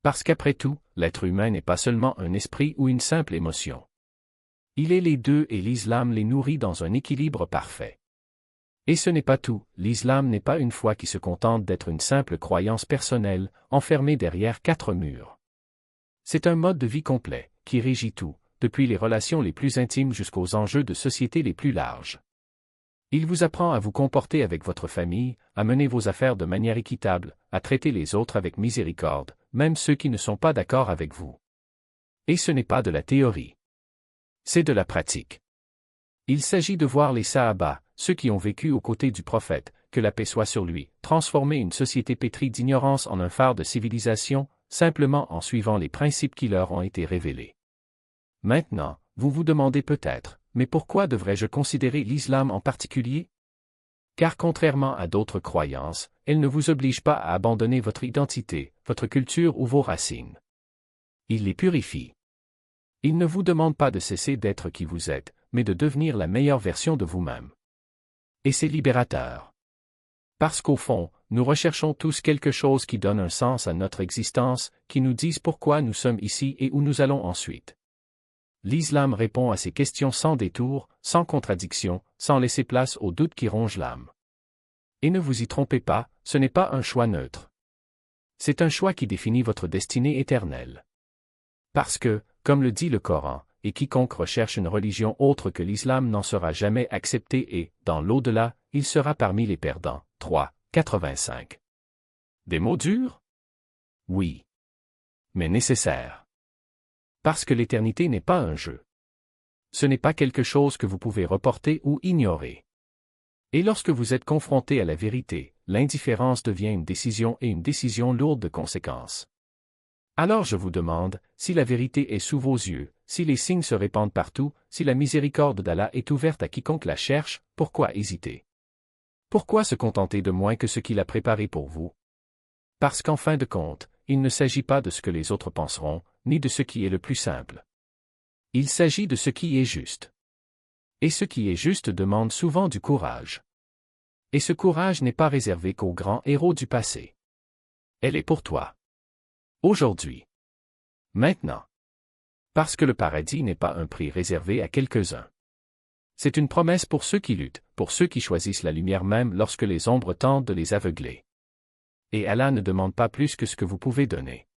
Parce qu'après tout, l'être humain n'est pas seulement un esprit ou une simple émotion. Il est les deux et l'islam les nourrit dans un équilibre parfait. Et ce n'est pas tout, l'islam n'est pas une foi qui se contente d'être une simple croyance personnelle, enfermée derrière 4 murs. C'est un mode de vie complet, qui régit tout, depuis les relations les plus intimes jusqu'aux enjeux de société les plus larges. Il vous apprend à vous comporter avec votre famille, à mener vos affaires de manière équitable, à traiter les autres avec miséricorde, même ceux qui ne sont pas d'accord avec vous. Et ce n'est pas de la théorie. C'est de la pratique. Il s'agit de voir les Sahaba, ceux qui ont vécu aux côtés du prophète, que la paix soit sur lui, transformer une société pétrie d'ignorance en un phare de civilisation, simplement en suivant les principes qui leur ont été révélés. Maintenant, vous vous demandez peut-être, mais pourquoi devrais-je considérer l'islam en particulier? Car contrairement à d'autres croyances, elle ne vous oblige pas à abandonner votre identité, votre culture ou vos racines. Il les purifie. Il ne vous demande pas de cesser d'être qui vous êtes, mais de devenir la meilleure version de vous-même. Et c'est libérateur. Parce qu'au fond, nous recherchons tous quelque chose qui donne un sens à notre existence, qui nous dise pourquoi nous sommes ici et où nous allons ensuite. L'islam répond à ces questions sans détour, sans contradiction, sans laisser place aux doutes qui rongent l'âme. Et ne vous y trompez pas, ce n'est pas un choix neutre. C'est un choix qui définit votre destinée éternelle. Parce que, comme le dit le Coran, et quiconque recherche une religion autre que l'islam n'en sera jamais accepté et, dans l'au-delà, il sera parmi les perdants. 3, 85. Des mots durs? Oui. Mais nécessaires. Parce que l'éternité n'est pas un jeu. Ce n'est pas quelque chose que vous pouvez reporter ou ignorer. Et lorsque vous êtes confronté à la vérité, l'indifférence devient une décision et une décision lourde de conséquences. Alors je vous demande, si la vérité est sous vos yeux, si les signes se répandent partout, si la miséricorde d'Allah est ouverte à quiconque la cherche, pourquoi hésiter? Pourquoi se contenter de moins que ce qu'il a préparé pour vous? Parce qu'en fin de compte, il ne s'agit pas de ce que les autres penseront, ni de ce qui est le plus simple. Il s'agit de ce qui est juste. Et ce qui est juste demande souvent du courage. Et ce courage n'est pas réservé qu'aux grands héros du passé. Elle est pour toi. Aujourd'hui. Maintenant. Parce que le paradis n'est pas un prix réservé à quelques-uns. C'est une promesse pour ceux qui luttent, pour ceux qui choisissent la lumière même lorsque les ombres tentent de les aveugler. Et Allah ne demande pas plus que ce que vous pouvez donner.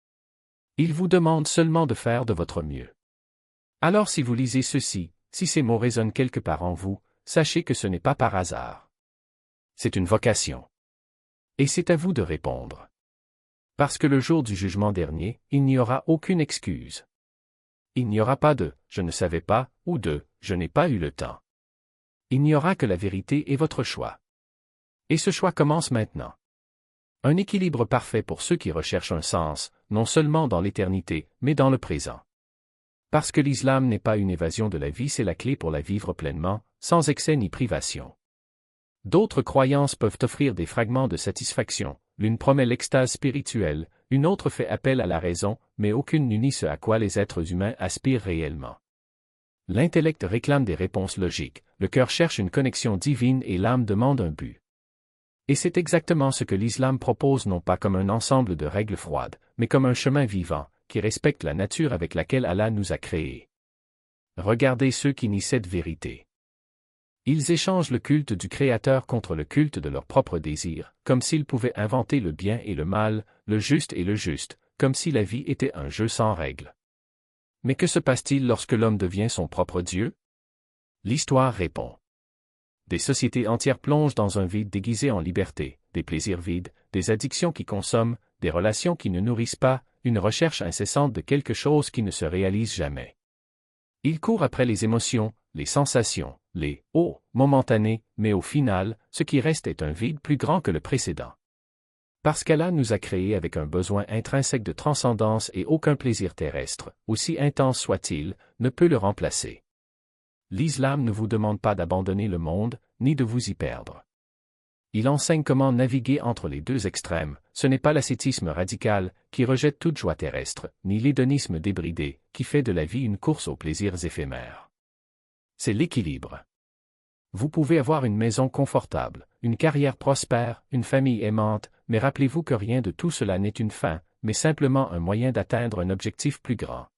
Il vous demande seulement de faire de votre mieux. Alors si vous lisez ceci, si ces mots résonnent quelque part en vous, sachez que ce n'est pas par hasard. C'est une vocation. Et c'est à vous de répondre. Parce que le jour du jugement dernier, il n'y aura aucune excuse. Il n'y aura pas de « je ne savais pas » ou de « je n'ai pas eu le temps ». Il n'y aura que la vérité et votre choix. Et ce choix commence maintenant. Un équilibre parfait pour ceux qui recherchent un sens, non seulement dans l'éternité, mais dans le présent. Parce que l'islam n'est pas une évasion de la vie, c'est la clé pour la vivre pleinement, sans excès ni privation. D'autres croyances peuvent offrir des fragments de satisfaction, l'une promet l'extase spirituelle, une autre fait appel à la raison, mais aucune n'unit ce à quoi les êtres humains aspirent réellement. L'intellect réclame des réponses logiques, le cœur cherche une connexion divine et l'âme demande un but. Et c'est exactement ce que l'islam propose non pas comme un ensemble de règles froides, mais comme un chemin vivant, qui respecte la nature avec laquelle Allah nous a créés. Regardez ceux qui nient cette vérité. Ils échangent le culte du Créateur contre le culte de leurs propres désirs, comme s'ils pouvaient inventer le bien et le mal, le juste et le juste, comme si la vie était un jeu sans règles. Mais que se passe-t-il lorsque l'homme devient son propre Dieu? L'histoire répond. Des sociétés entières plongent dans un vide déguisé en liberté, des plaisirs vides, des addictions qui consomment, des relations qui ne nourrissent pas, une recherche incessante de quelque chose qui ne se réalise jamais. Ils courent après les émotions, les sensations, les « oh » momentanés, mais au final, ce qui reste est un vide plus grand que le précédent. Parce qu'Allah nous a créés avec un besoin intrinsèque de transcendance et aucun plaisir terrestre, aussi intense soit-il, ne peut le remplacer. L'islam ne vous demande pas d'abandonner le monde, ni de vous y perdre. Il enseigne comment naviguer entre les deux extrêmes, ce n'est pas l'ascétisme radical, qui rejette toute joie terrestre, ni l'hédonisme débridé, qui fait de la vie une course aux plaisirs éphémères. C'est l'équilibre. Vous pouvez avoir une maison confortable, une carrière prospère, une famille aimante, mais rappelez-vous que rien de tout cela n'est une fin, mais simplement un moyen d'atteindre un objectif plus grand.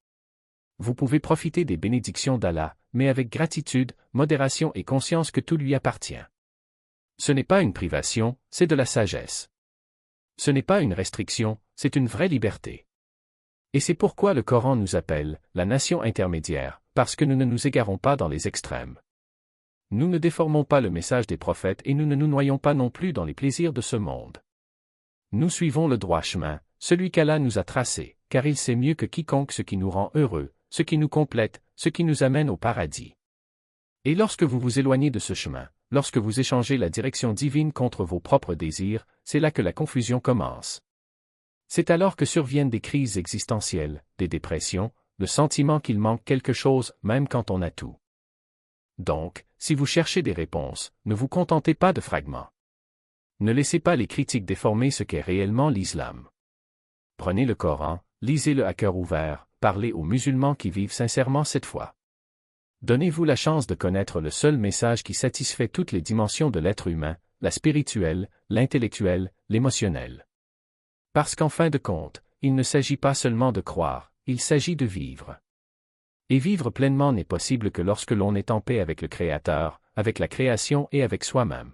Vous pouvez profiter des bénédictions d'Allah, mais avec gratitude, modération et conscience que tout lui appartient. Ce n'est pas une privation, c'est de la sagesse. Ce n'est pas une restriction, c'est une vraie liberté. Et c'est pourquoi le Coran nous appelle la nation intermédiaire, parce que nous ne nous égarons pas dans les extrêmes. Nous ne déformons pas le message des prophètes et nous ne nous noyons pas non plus dans les plaisirs de ce monde. Nous suivons le droit chemin, celui qu'Allah nous a tracé, car il sait mieux que quiconque ce qui nous rend heureux, ce qui nous complète, ce qui nous amène au paradis. Et lorsque vous vous éloignez de ce chemin, lorsque vous échangez la direction divine contre vos propres désirs, c'est là que la confusion commence. C'est alors que surviennent des crises existentielles, des dépressions, le sentiment qu'il manque quelque chose, même quand on a tout. Donc, si vous cherchez des réponses, ne vous contentez pas de fragments. Ne laissez pas les critiques déformer ce qu'est réellement l'islam. Prenez le Coran, lisez-le à cœur ouvert, parlez aux musulmans qui vivent sincèrement cette foi. Donnez-vous la chance de connaître le seul message qui satisfait toutes les dimensions de l'être humain, la spirituelle, l'intellectuelle, l'émotionnelle. Parce qu'en fin de compte, il ne s'agit pas seulement de croire, il s'agit de vivre. Et vivre pleinement n'est possible que lorsque l'on est en paix avec le Créateur, avec la création et avec soi-même.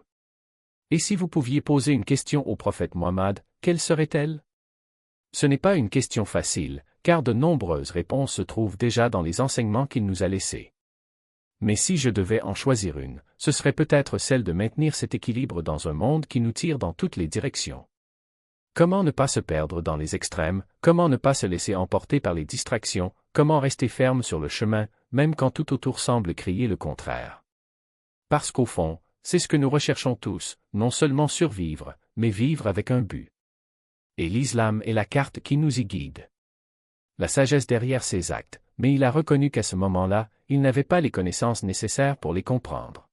Et si vous pouviez poser une question au prophète Mohammed, quelle serait-elle? Ce n'est pas une question facile, car de nombreuses réponses se trouvent déjà dans les enseignements qu'il nous a laissés. Mais si je devais en choisir une, ce serait peut-être celle de maintenir cet équilibre dans un monde qui nous tire dans toutes les directions. Comment ne pas se perdre dans les extrêmes, comment ne pas se laisser emporter par les distractions, comment rester ferme sur le chemin, même quand tout autour semble crier le contraire. Parce qu'au fond, c'est ce que nous recherchons tous, non seulement survivre, mais vivre avec un but. Et l'islam est la carte qui nous y guide. La sagesse derrière ses actes, mais il a reconnu qu'à ce moment-là, il n'avait pas les connaissances nécessaires pour les comprendre.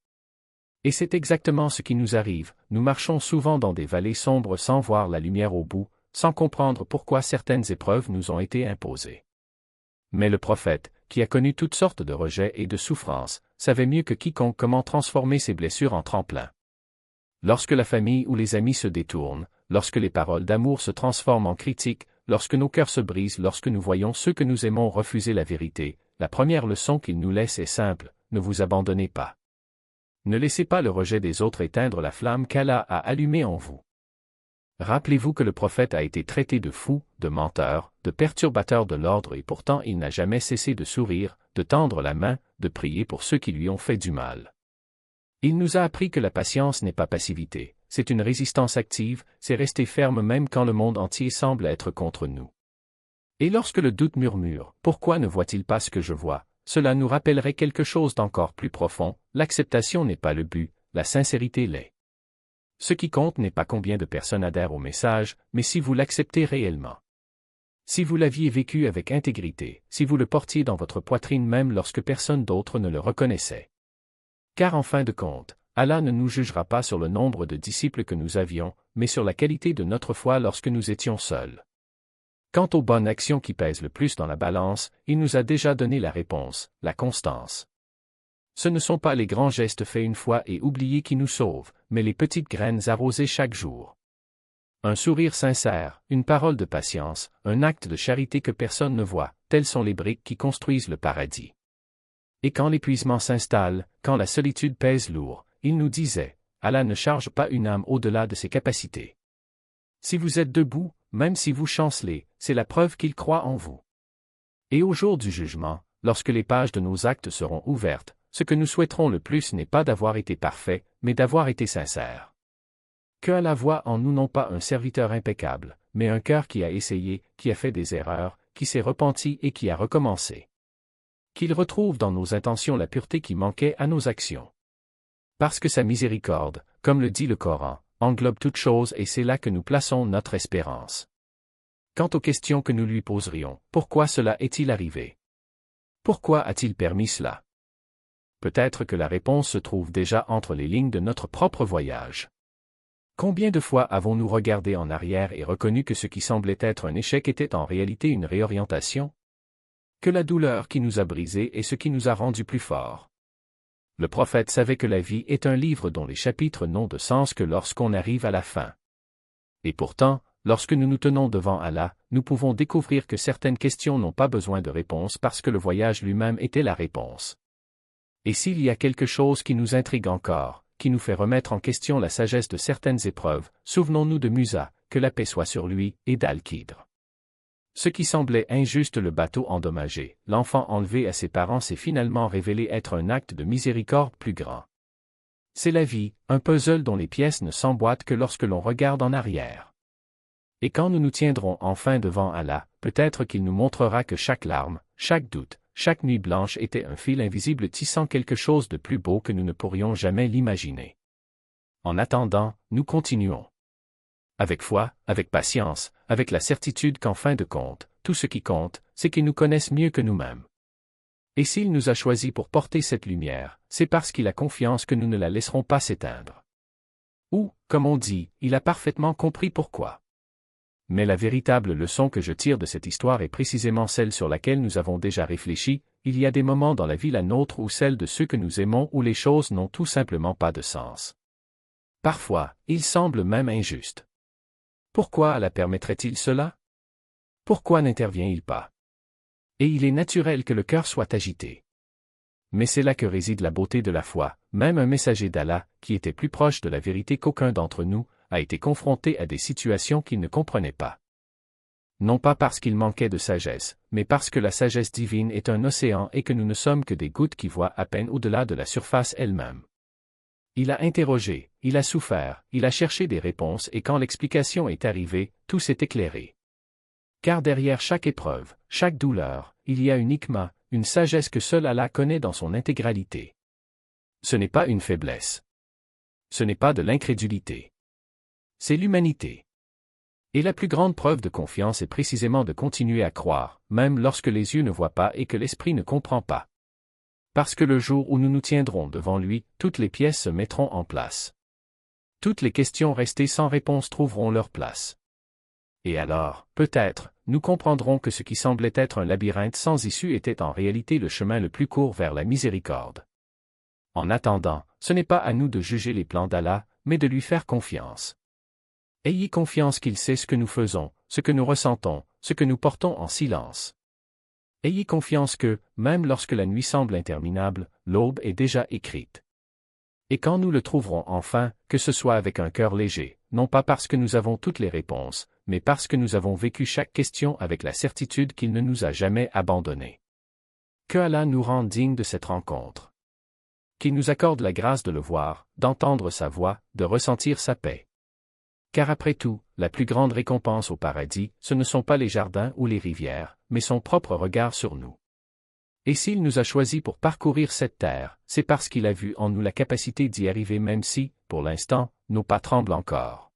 Et c'est exactement ce qui nous arrive, nous marchons souvent dans des vallées sombres sans voir la lumière au bout, sans comprendre pourquoi certaines épreuves nous ont été imposées. Mais le prophète, qui a connu toutes sortes de rejets et de souffrances, savait mieux que quiconque comment transformer ses blessures en tremplin. Lorsque la famille ou les amis se détournent, lorsque les paroles d'amour se transforment en critiques, lorsque nos cœurs se brisent, lorsque nous voyons ceux que nous aimons refuser la vérité, la première leçon qu'il nous laisse est simple, ne vous abandonnez pas. Ne laissez pas le rejet des autres éteindre la flamme qu'Allah a allumée en vous. Rappelez-vous que le prophète a été traité de fou, de menteur, de perturbateur de l'ordre et pourtant il n'a jamais cessé de sourire, de tendre la main, de prier pour ceux qui lui ont fait du mal. Il nous a appris que la patience n'est pas passivité, c'est une résistance active, c'est rester ferme même quand le monde entier semble être contre nous. Et lorsque le doute murmure, pourquoi ne voit-il pas ce que je vois? Cela nous rappellerait quelque chose d'encore plus profond, l'acceptation n'est pas le but, la sincérité l'est. Ce qui compte n'est pas combien de personnes adhèrent au message, mais si vous l'acceptez réellement. Si vous l'aviez vécu avec intégrité, si vous le portiez dans votre poitrine même lorsque personne d'autre ne le reconnaissait. Car en fin de compte, Allah ne nous jugera pas sur le nombre de disciples que nous avions, mais sur la qualité de notre foi lorsque nous étions seuls. Quant aux bonnes actions qui pèsent le plus dans la balance, il nous a déjà donné la réponse, la constance. Ce ne sont pas les grands gestes faits une fois et oubliés qui nous sauvent, mais les petites graines arrosées chaque jour. Un sourire sincère, une parole de patience, un acte de charité que personne ne voit, telles sont les briques qui construisent le paradis. Et quand l'épuisement s'installe, quand la solitude pèse lourd, il nous disait, Allah ne charge pas une âme au-delà de ses capacités. Si vous êtes debout, même si vous chancelez, c'est la preuve qu'il croit en vous. Et au jour du jugement, lorsque les pages de nos actes seront ouvertes, ce que nous souhaiterons le plus n'est pas d'avoir été parfaits, mais d'avoir été sincères. Que Allah voie en nous non pas un serviteur impeccable, mais un cœur qui a essayé, qui a fait des erreurs, qui s'est repenti et qui a recommencé. Qu'il retrouve dans nos intentions la pureté qui manquait à nos actions. Parce que sa miséricorde, comme le dit le Coran, englobe toutes choses et c'est là que nous plaçons notre espérance. Quant aux questions que nous lui poserions, pourquoi cela est-il arrivé? Pourquoi a-t-il permis cela? Peut-être que la réponse se trouve déjà entre les lignes de notre propre voyage. Combien de fois avons-nous regardé en arrière et reconnu que ce qui semblait être un échec était en réalité une réorientation? Que la douleur qui nous a brisés est ce qui nous a rendus plus forts. Le prophète savait que la vie est un livre dont les chapitres n'ont de sens que lorsqu'on arrive à la fin. Et pourtant, lorsque nous nous tenons devant Allah, nous pouvons découvrir que certaines questions n'ont pas besoin de réponse parce que le voyage lui-même était la réponse. Et s'il y a quelque chose qui nous intrigue encore, qui nous fait remettre en question la sagesse de certaines épreuves, souvenons-nous de Musa, que la paix soit sur lui, et d'Al-Qidr. Ce qui semblait injuste, le bateau endommagé, l'enfant enlevé à ses parents, s'est finalement révélé être un acte de miséricorde plus grand. C'est la vie, un puzzle dont les pièces ne s'emboîtent que lorsque l'on regarde en arrière. Et quand nous nous tiendrons enfin devant Allah, peut-être qu'il nous montrera que chaque larme, chaque doute, chaque nuit blanche était un fil invisible tissant quelque chose de plus beau que nous ne pourrions jamais l'imaginer. En attendant, nous continuons. Avec foi, avec patience, avec la certitude qu'en fin de compte, tout ce qui compte, c'est qu'ils nous connaissent mieux que nous-mêmes. Et s'il nous a choisis pour porter cette lumière, c'est parce qu'il a confiance que nous ne la laisserons pas s'éteindre. Ou, comme on dit, il a parfaitement compris pourquoi. Mais la véritable leçon que je tire de cette histoire est précisément celle sur laquelle nous avons déjà réfléchi, il y a des moments dans la vie la nôtre ou celle de ceux que nous aimons où les choses n'ont tout simplement pas de sens. Parfois, ils semblent même injustes. Pourquoi Allah permettrait-il cela? Pourquoi n'intervient-il pas? Et il est naturel que le cœur soit agité. Mais c'est là que réside la beauté de la foi, même un messager d'Allah, qui était plus proche de la vérité qu'aucun d'entre nous, a été confronté à des situations qu'il ne comprenait pas. Non pas parce qu'il manquait de sagesse, mais parce que la sagesse divine est un océan et que nous ne sommes que des gouttes qui voient à peine au-delà de la surface elle-même. Il a interrogé, il a souffert, il a cherché des réponses et quand l'explication est arrivée, tout s'est éclairé. Car derrière chaque épreuve, chaque douleur, il y a une hikma, une sagesse que seul Allah connaît dans son intégralité. Ce n'est pas une faiblesse. Ce n'est pas de l'incrédulité. C'est l'humanité. Et la plus grande preuve de confiance est précisément de continuer à croire, même lorsque les yeux ne voient pas et que l'esprit ne comprend pas. Parce que le jour où nous nous tiendrons devant lui, toutes les pièces se mettront en place. Toutes les questions restées sans réponse trouveront leur place. Et alors, peut-être, nous comprendrons que ce qui semblait être un labyrinthe sans issue était en réalité le chemin le plus court vers la miséricorde. En attendant, ce n'est pas à nous de juger les plans d'Allah, mais de lui faire confiance. Ayez confiance qu'il sait ce que nous faisons, ce que nous ressentons, ce que nous portons en silence. Ayez confiance que, même lorsque la nuit semble interminable, l'aube est déjà écrite. Et quand nous le trouverons enfin, que ce soit avec un cœur léger, non pas parce que nous avons toutes les réponses, mais parce que nous avons vécu chaque question avec la certitude qu'il ne nous a jamais abandonnés. Que Allah nous rende dignes de cette rencontre. Qu'il nous accorde la grâce de le voir, d'entendre sa voix, de ressentir sa paix. Car après tout, la plus grande récompense au paradis, ce ne sont pas les jardins ou les rivières, mais son propre regard sur nous. Et s'il nous a choisis pour parcourir cette terre, c'est parce qu'il a vu en nous la capacité d'y arriver même si, pour l'instant, nos pas tremblent encore.